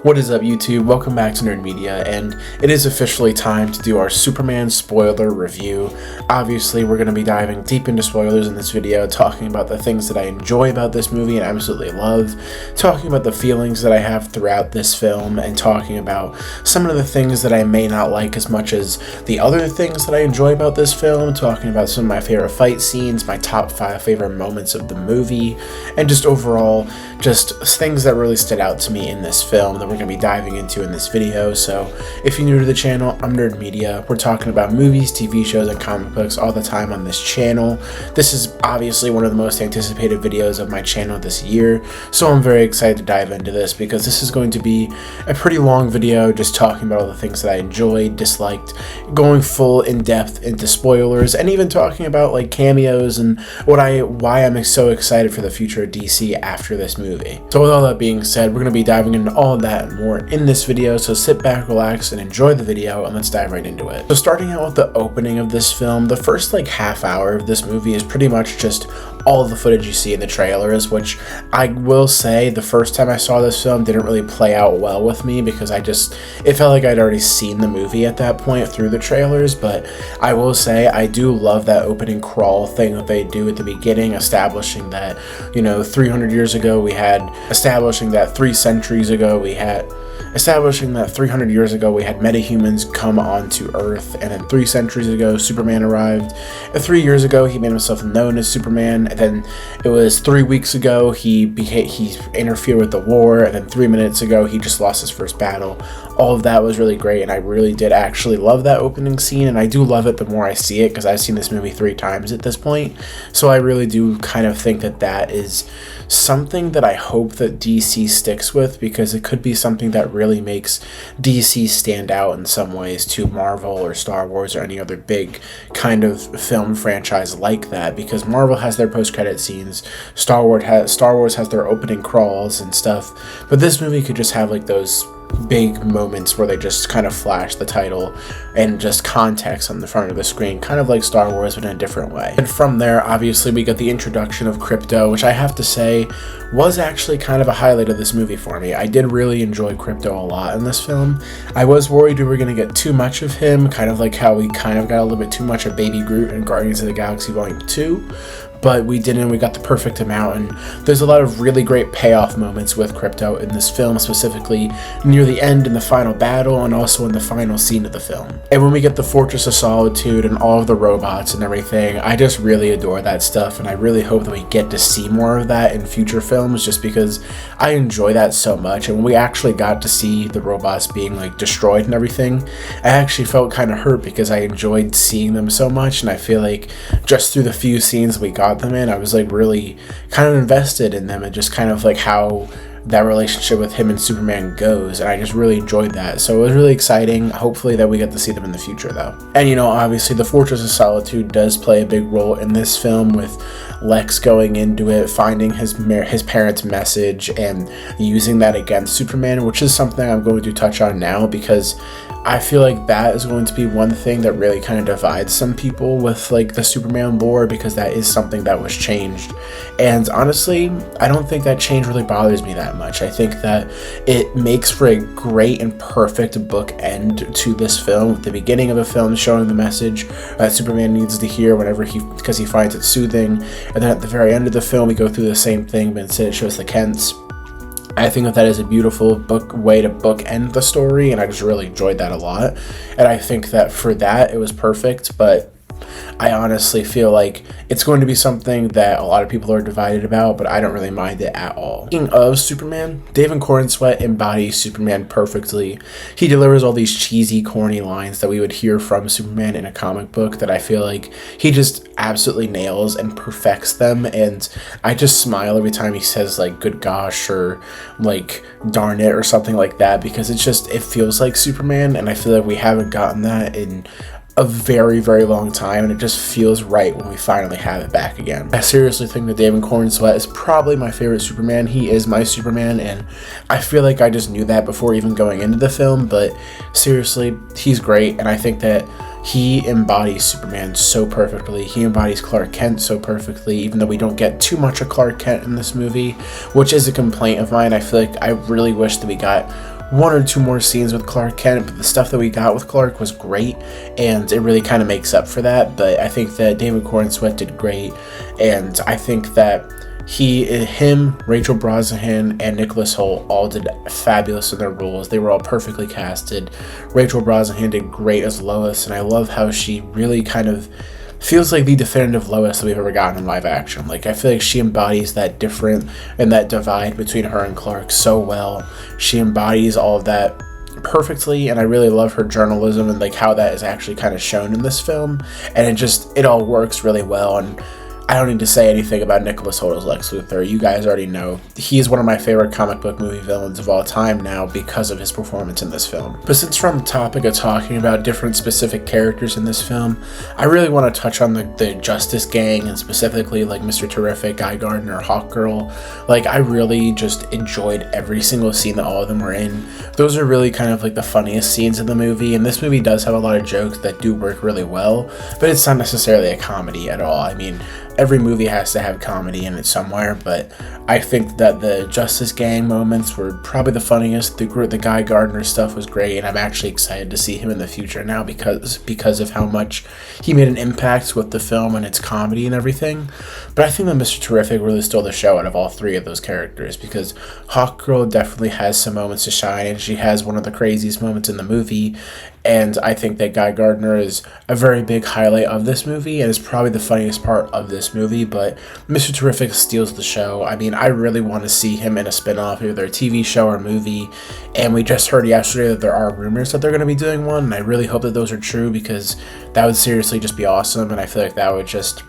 What is up, YouTube? Welcome back to Nerd Media, and it is officially time to do our Superman spoiler review. Obviously, we're going to be diving deep into spoilers in this video, talking about the things that I enjoy about this movie and absolutely love, talking about the feelings that I have throughout this film, and talking about some of the things that I may not like as much as the other things that I enjoy about this film, talking about some of my favorite fight scenes, my top 5 favorite moments of the movie, and just overall, just things that really stood out to me in this film that we're going to be diving into in this video. So if you're new to the channel, I'm Nerd Media. We're talking about movies, TV shows, and comic books all the time on this channel. This is obviously one of the most anticipated videos of my channel this year, so I'm very excited to dive into this because this is going to be a pretty long video just talking about all the things that I enjoyed, disliked, going full in depth into spoilers, and even talking about like cameos and why I'm so excited for the future of DC after this movie. So with all that being said, we're going to be diving into all of that and more in this video, so sit back, relax, and enjoy the video, and let's dive right into it. So starting out with the opening of this film, the first like half hour of this movie is pretty much just all of the footage you see in the trailers, which I will say the first time I saw this film didn't really play out well with me because it felt like I'd already seen the movie at that point through the trailers. But I will say I do love that opening crawl thing that they do at the beginning, establishing that, 300 years ago we had, establishing that 3 centuries ago we had, establishing that 300 years ago we had metahumans come onto Earth, and then 3 centuries ago Superman arrived, and 3 years ago he made himself known as Superman, and then it was 3 weeks ago he interfered with the war, and then 3 minutes ago he just lost his first battle. All of that was really great, and I really did actually love that opening scene, and I do love it the more I see it because I've seen this movie 3 times at this point, so I really do kind of think that that is something that I hope that DC sticks with, because it could be something that really makes DC stand out in some ways to Marvel or Star Wars or any other big kind of film franchise like that, because Marvel has their post-credit scenes, Star Wars has their opening crawls and stuff, but this movie could just have like those big moments where they just kind of flash the title and just context on the front of the screen, kind of like Star Wars but in a different way. And from there, obviously, we got the introduction of Krypto, which I have to say was actually kind of a highlight of this movie for me. I did really enjoy Krypto a lot in this film. I was worried we were going to get too much of him, kind of like how we kind of got a little bit too much of Baby Groot in Guardians of the Galaxy Volume 2. But we didn't, we got the perfect amount, and there's a lot of really great payoff moments with Krypto in this film, specifically near the end in the final battle and also in the final scene of the film. And when we get the Fortress of Solitude and all of the robots and everything, I just really adore that stuff, and I really hope that we get to see more of that in future films just because I enjoy that so much. And when we actually got to see the robots being like destroyed and everything, I actually felt kind of hurt because I enjoyed seeing them so much, and I feel like just through the few scenes we got them in, I was like really kind of invested in them and just kind of like how that relationship with him and Superman goes, and I just really enjoyed that. So it was really exciting. Hopefully that we get to see them in the future though. And obviously the Fortress of Solitude does play a big role in this film, with Lex going into it, finding his parents' message and using that against Superman, which is something I'm going to touch on now because I feel like that is going to be one thing that really kind of divides some people with like the Superman lore, because that is something that was changed. And honestly, I don't think that change really bothers me that much. I think that it makes for a great and perfect book end to this film, with the beginning of the film showing the message that Superman needs to hear because he finds it soothing, and then at the very end of the film we go through the same thing, but instead it shows the Kents. I think that is a beautiful way to bookend the story, and I just really enjoyed that a lot. And I think that for that, it was perfect, but I honestly feel like it's going to be something that a lot of people are divided about, but I don't really mind it at all. Speaking of Superman, David Cornsweet embodies Superman perfectly. He delivers all these cheesy, corny lines that we would hear from Superman in a comic book that I feel like he just absolutely nails and perfects them, and I just smile every time he says like good gosh or like darn it or something like that, because it feels like Superman, and I feel like we haven't gotten that in a very, very long time, and it just feels right when we finally have it back again. I seriously think that David Cornsweet is probably my favorite Superman. He is my Superman, and I feel like I just knew that before even going into the film, but seriously, he's great, and I think that he embodies Superman so perfectly. He embodies Clark Kent so perfectly, even though we don't get too much of Clark Kent in this movie, which is a complaint of mine. I feel like I really wish that we got one or two more scenes with Clark Kent, but the stuff that we got with Clark was great, and it really kind of makes up for that. But I think that David Corn Sweat did great, and I think that him, Rachel Brosnahan, and Nicholas Hoult all did fabulous in their roles. They were all perfectly casted. Rachel Brosnahan did great as Lois, and I love how she really kind of feels like the definitive Lois that we've ever gotten in live action. Like, I feel like she embodies that different and that divide between her and Clark so well. She embodies all of that perfectly, and I really love her journalism and like how that is actually kind of shown in this film, and it all works really well. And I don't need to say anything about Nicholas Hoult as Lex Luthor. You guys already know. He's one of my favorite comic book movie villains of all time now because of his performance in this film. But since we're on the topic of talking about different specific characters in this film, I really want to touch on the Justice Gang, and specifically like Mr. Terrific, Guy Gardner, Hawkgirl. Like, I really just enjoyed every single scene that all of them were in. Those are really kind of like the funniest scenes in the movie, and this movie does have a lot of jokes that do work really well, but it's not necessarily a comedy at all. I mean, every movie has to have comedy in it somewhere, but I think that the Justice Gang moments were probably the funniest. The Guy Gardner stuff was great, and I'm actually excited to see him in the future now because of how much he made an impact with the film and its comedy and everything. But I think that Mr. Terrific really stole the show out of all three of those characters, because Hawkgirl definitely has some moments to shine, and she has one of the craziest moments in the movie. And I think that Guy Gardner is a very big highlight of this movie and is probably the funniest part of this movie, but Mr. Terrific steals the show. I mean, I really want to see him in a spin-off, either a TV show or movie, and we just heard yesterday that there are rumors that they're going to be doing one, and I really hope that those are true, because that would seriously just be awesome, and I feel like that would just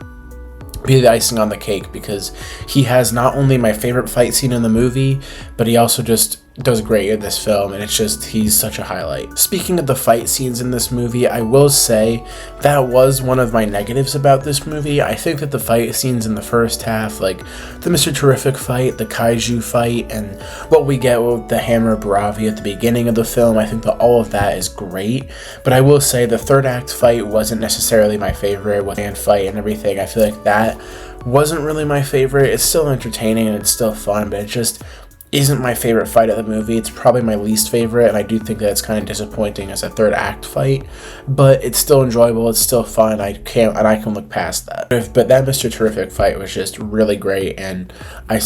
be the icing on the cake, because he has not only my favorite fight scene in the movie, but he also just does great in this film, and he's such a highlight. Speaking of the fight scenes in this movie, I will say that was one of my negatives about this movie. I think that the fight scenes in the first half, like the Mr. Terrific fight, the Kaiju fight, and what we get with the Hammer Baravi at the beginning of the film, I think that all of that is great, but I will say the third act fight wasn't necessarily my favorite, with the hand fight and everything. I feel like that wasn't really my favorite. It's still entertaining and it's still fun, but it just isn't my favorite fight of the movie. It's probably my least favorite, and I do think that it's kind of disappointing as a third act fight, but it's still enjoyable, it's still fun, I can look past that. But that Mr. Terrific fight was just really great, and I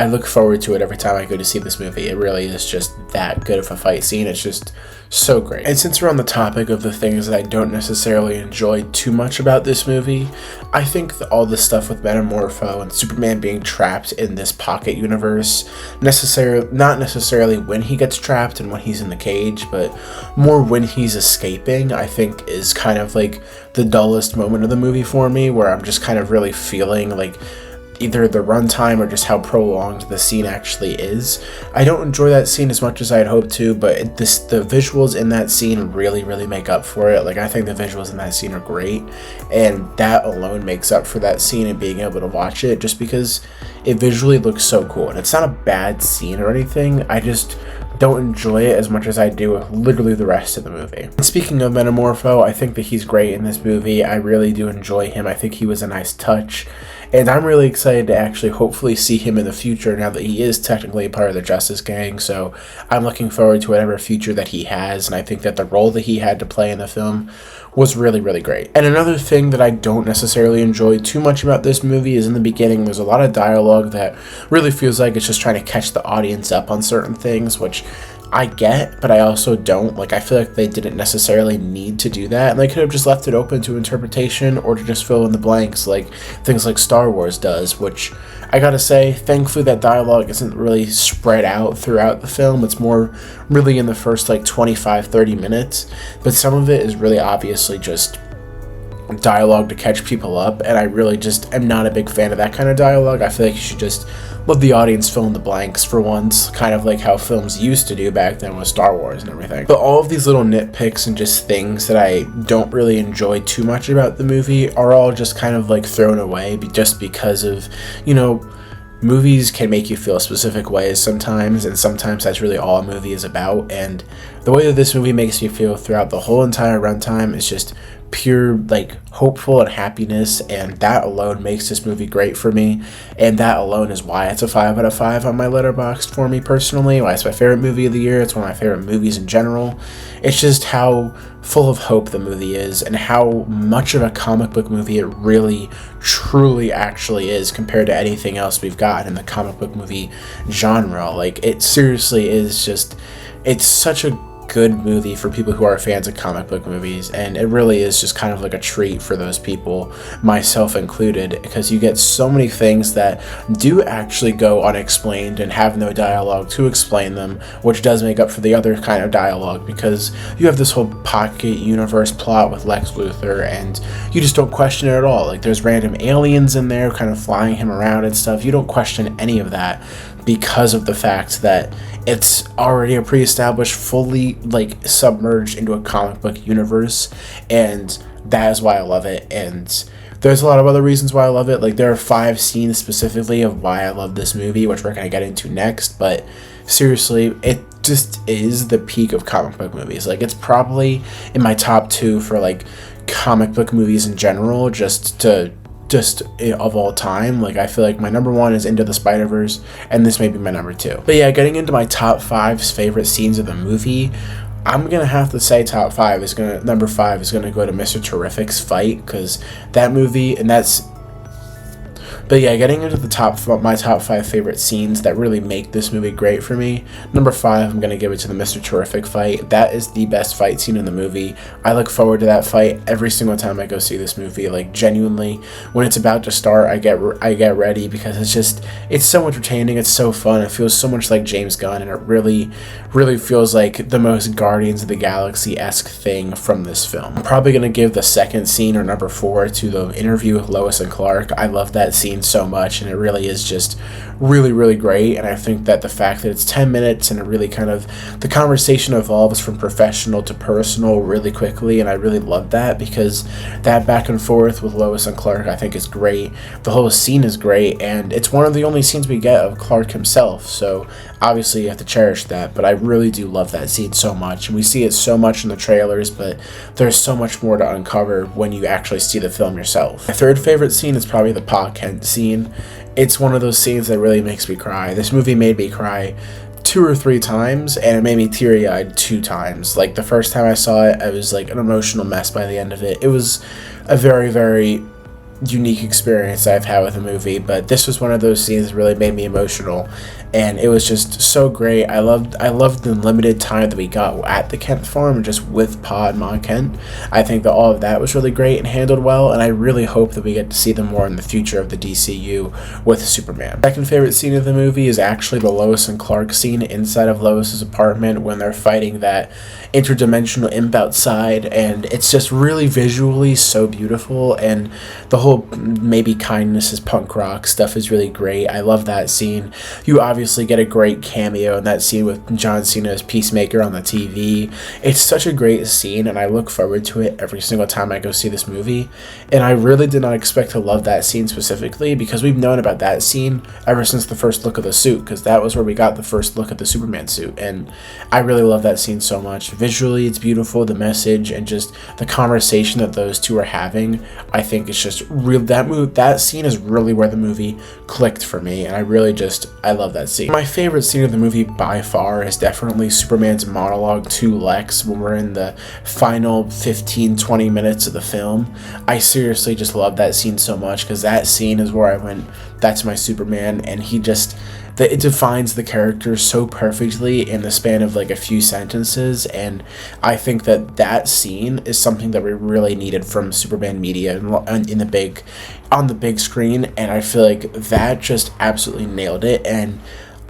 look forward to it every time I go to see this movie. It really is just that good of a fight scene. It's just so great. And since we're on the topic of the things that I don't necessarily enjoy too much about this movie, I think all the stuff with Metamorpho and Superman being trapped in this pocket universe, not necessarily when he gets trapped and when he's in the cage, but more when he's escaping, I think is kind of like the dullest moment of the movie for me, where I'm just kind of really feeling like either the runtime or just how prolonged the scene actually is. I don't enjoy that scene as much as I'd hoped to, but the visuals in that scene really, really make up for it. Like, I think the visuals in that scene are great, and that alone makes up for that scene and being able to watch it, just because it visually looks so cool. And it's not a bad scene or anything, I just don't enjoy it as much as I do with literally the rest of the movie. And speaking of Metamorpho, I think that he's great in this movie. I really do enjoy him. I think he was a nice touch, and I'm really excited to actually hopefully see him in the future now that he is technically a part of the Justice Gang. So I'm looking forward to whatever future that he has, and I think that the role that he had to play in the film was really, really great. And another thing that I don't necessarily enjoy too much about this movie is in the beginning, there's a lot of dialogue that really feels like it's just trying to catch the audience up on certain things, which I get, but I also don't. Like, I feel like they didn't necessarily need to do that, and they could have just left it open to interpretation or to just fill in the blanks, like things like Star Wars does, which I gotta say, thankfully that dialogue isn't really spread out throughout the film. It's more really in the first like 25-30 minutes, but some of it is really obviously just dialogue to catch people up, and I really just am not a big fan of that kind of dialogue. I feel like you should just let the audience fill in the blanks for once, kind of like how films used to do back then with Star Wars and everything. But all of these little nitpicks and just things that I don't really enjoy too much about the movie are all just kind of like thrown away just because of, you know, movies can make you feel specific ways sometimes, and sometimes that's really all a movie is about, and the way that this movie makes me feel throughout the whole entire runtime is just pure like hopeful and happiness, and that alone makes this movie great for me, and that alone is why it's a 5 out of 5 on my Letterboxd for me personally, why it's my favorite movie of the year. It's one of my favorite movies in general. It's just how full of hope the movie is, and how much of a comic book movie it really truly actually is compared to anything else we've got in the comic book movie genre. Like, it seriously is just, it's such a good movie for people who are fans of comic book movies, and it really is just kind of like a treat for those people, myself included, because you get so many things that do actually go unexplained and have no dialogue to explain them, which does make up for the other kind of dialogue, because you have this whole pocket universe plot with Lex Luthor, and you just don't question it at all. Like, there's random aliens in there kind of flying him around and stuff. You don't question any of that because of the fact that it's already a pre-established, fully like submerged into a comic book universe, and that is why I love it. And there's a lot of other reasons why I love it. Like, there are 5 scenes specifically of why I love this movie, which we're going to get into next, but seriously, it just is the peak of comic book movies. Like, it's probably in my top 2 for like comic book movies in general, just of all time. Like, I feel like my number 1 is Into the Spider-Verse, and this may be my number 2. But yeah, getting into my top 5 favorite scenes of the movie, I'm gonna have to say number 5 is gonna go to Mr. Terrific's fight, because that movie, and that's. But yeah, getting into my top 5 favorite scenes that really make this movie great for me. Number 5, I'm going to give it to the Mr. Terrific fight. That is the best fight scene in the movie. I look forward to that fight every single time I go see this movie. Like, genuinely, when it's about to start, I get ready, because it's so entertaining. It's so fun. It feels so much like James Gunn, and it really, really feels like the most Guardians of the Galaxy-esque thing from this film. I'm probably going to give the second scene, or number 4, to the interview with Lois and Clark. I love that scene so much, and it really is just really, really great. And I think that the fact that it's 10 minutes and it really kind of, the conversation evolves from professional to personal really quickly, and I really love that, because that back and forth with Lois and Clark I think is great. The whole scene is great, and it's one of the only scenes we get of Clark himself, so obviously you have to cherish that. But I really do love that scene so much, and we see it so much in the trailers, but there's so much more to uncover when you actually see the film yourself. My third favorite scene is probably the Pa Kent scene. It's one of those scenes that really makes me cry. This movie made me cry 2 or 3 times, and it made me teary-eyed 2 times. Like, the first time I saw it, I was like an emotional mess by the end of it. It was a very, very unique experience I've had with a movie, but this was one of those scenes that really made me emotional, and it was just so great. I loved the limited time that we got at the Kent farm, just with Pa and Ma Kent. I think that all of that was really great and handled well, and I really hope that we get to see them more in the future of the DCU with Superman. Second favorite scene of the movie is actually the Lois and Clark scene inside of Lois's apartment when they're fighting that interdimensional imp outside, and it's just really visually so beautiful, and the whole maybe kindness is punk rock stuff is really great. I love that scene. You obviously get a great cameo in that scene with John Cena as Peacemaker on the TV. It's such a great scene, and I look forward to it every single time I go see this movie. And I really did not expect to love that scene specifically, because we've known about that scene ever since the first look of the suit, because that was where we got the first look at the Superman suit, and I really love that scene so much. Visually, it's beautiful. The message and just the conversation that those two are having, I think it's just real. That scene is really where the movie clicked for me, and I love that scene. My favorite scene of the movie by far is definitely Superman's monologue to Lex when we're in the final 15-20 minutes of the film. I seriously just love that scene so much, because that scene is where I went, that's my Superman, and it defines the character so perfectly in the span of like a few sentences, and I think that scene is something that we really needed from Superman media on the big screen, and I feel like that just absolutely nailed it, and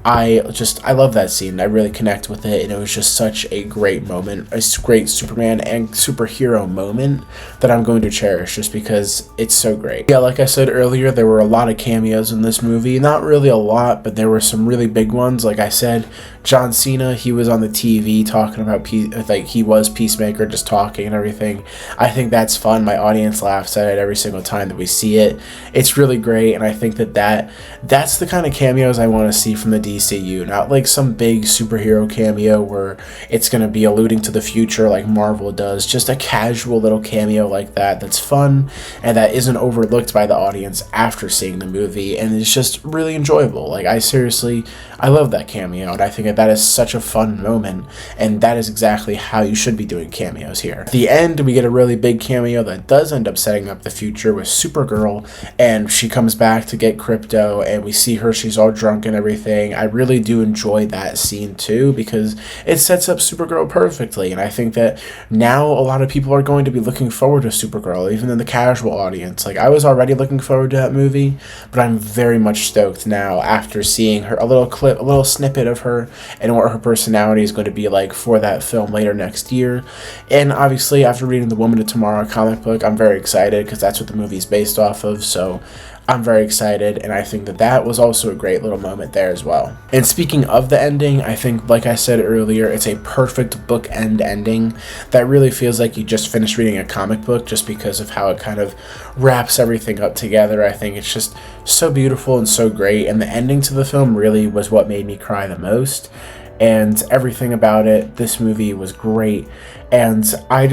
I love that scene. I really connect with it, and it was just such a great moment, a great Superman and superhero moment that I'm going to cherish just because it's so great. Yeah, like I said earlier, there were a lot of cameos in this movie. Not really a lot, but there were some really big ones. Like I said, John Cena, he was on the TV talking about he was Peacemaker, just talking and everything. I think that's fun. My audience laughs at it every single time that we see it. It's really great, and I think that's the kind of cameos I want to see from the DCU, not like some big superhero cameo where it's going to be alluding to the future like Marvel does, just a casual little cameo like that that's fun and that isn't overlooked by the audience after seeing the movie, and it's just really enjoyable. Like, I love that cameo, and I think that is such a fun moment, and that is exactly how you should be doing cameos here. At the end, we get a really big cameo that does end up setting up the future with Supergirl, and she comes back to get Crypto, and we see her, she's all drunk and everything. I really do enjoy that scene too, because it sets up Supergirl perfectly, and I think that now a lot of people are going to be looking forward to Supergirl, even in the casual audience. Like, I was already looking forward to that movie, but I'm very much stoked now after seeing her, a little clip, a little snippet of her, and what her personality is going to be like for that film later next year. And obviously, after reading the Woman of Tomorrow comic book, I'm very excited because that's what the movie's based off of, so I'm very excited, and I think that that was also a great little moment there as well. And speaking of the ending, I think, like I said earlier, it's a perfect bookend ending that really feels like you just finished reading a comic book, just because of how it kind of wraps everything up together. I think it's just so beautiful and so great, and the ending to the film really was what made me cry the most. And everything about it, this movie was great, and I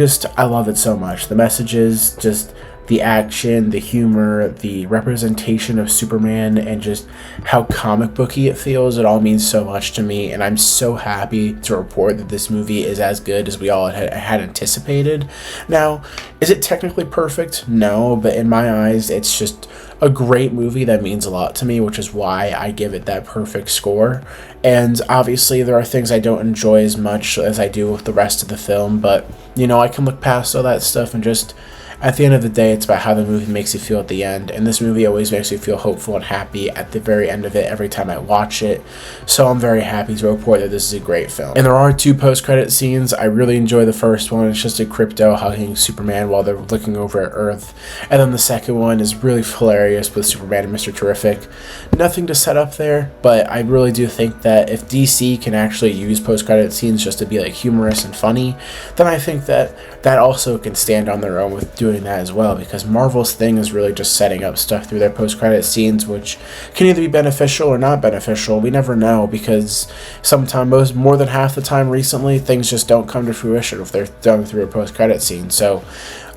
love it so much. The messages, just the action, the humor, the representation of Superman, and just how comic booky it feels, it all means so much to me, and I'm so happy to report that this movie is as good as we all had anticipated. Now, is it technically perfect? No, but in my eyes, it's just a great movie that means a lot to me, which is why I give it that perfect score. And obviously there are things I don't enjoy as much as I do with the rest of the film, but you know, I can look past all that stuff, and just at the end of the day, it's about how the movie makes you feel at the end, and this movie always makes me feel hopeful and happy at the very end of it every time I watch it, so I'm very happy to report that this is a great film. And there are 2 post-credit scenes. I really enjoy the first one. It's just a Crypto hugging Superman while they're looking over at Earth, and then the second one is really hilarious with Superman and Mr. Terrific. Nothing to set up there, but I really do think that if DC can actually use post-credit scenes just to be like humorous and funny, then I think that that also can stand on their own with doing that as well, because Marvel's thing is really just setting up stuff through their post-credit scenes, which can either be beneficial or not beneficial. We never know, because sometimes, more than half the time recently, things just don't come to fruition if they're done through a post-credit scene. So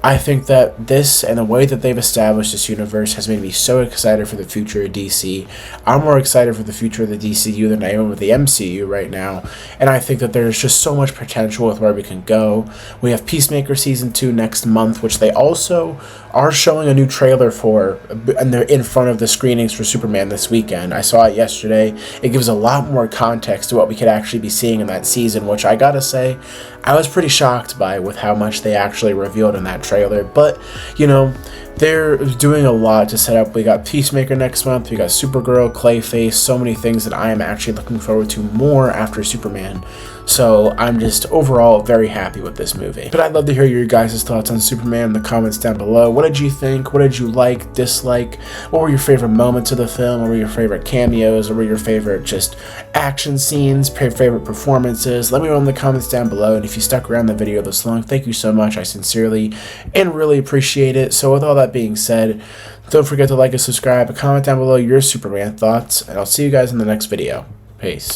I think that this and the way that they've established this universe has made me so excited for the future of DC. I'm more excited for the future of the DCU than I am with the MCU right now, and I think that there's just so much potential with where we can go. We have Peacemaker Season 2 next month, which they also are showing a new trailer for, and they're in front of the screenings for Superman this weekend. I saw it yesterday. It gives a lot more context to what we could actually be seeing in that season, which I gotta say, I was pretty shocked by with how much they actually revealed in that trailer. But, you know, they're doing a lot to set up. We got Peacemaker next month, we got Supergirl, Clayface, so many things that I am actually looking forward to more after Superman. So I'm just overall very happy with this movie. But I'd love to hear your guys' thoughts on Superman in the comments down below. What did you think? What did you like, dislike? What were your favorite moments of the film? What were your favorite cameos? What were your favorite just action scenes, favorite performances? Let me know in the comments down below. And if you stuck around the video this long, thank you so much. I sincerely and really appreciate it. So with all that being said, don't forget to like and subscribe, comment down below your Superman thoughts, and I'll see you guys in the next video. Peace.